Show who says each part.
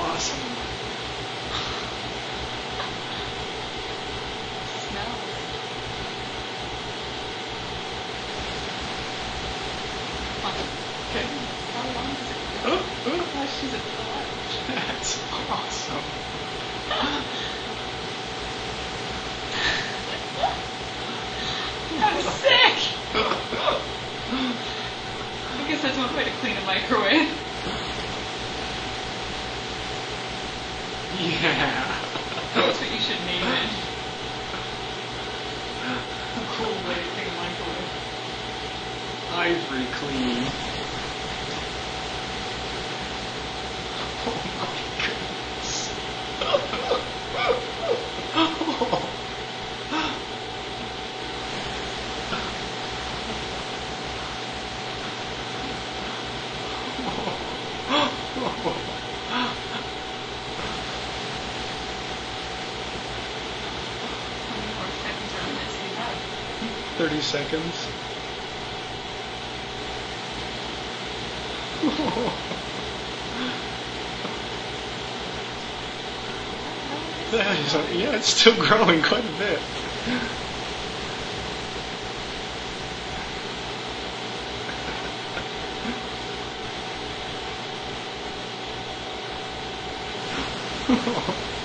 Speaker 1: awesome.
Speaker 2: Smells.
Speaker 1: Okay.
Speaker 2: How long does it go? How much does it fill up?
Speaker 1: That's awesome.
Speaker 2: I'm sick! I guess that's one way to clean a microwave.
Speaker 1: Yeah.
Speaker 2: That's what you should name it. A cool way to clean a microwave.
Speaker 1: Ivory clean. Oh my goodness. 30 seconds. That is, yeah, it's still growing quite a bit. Oh.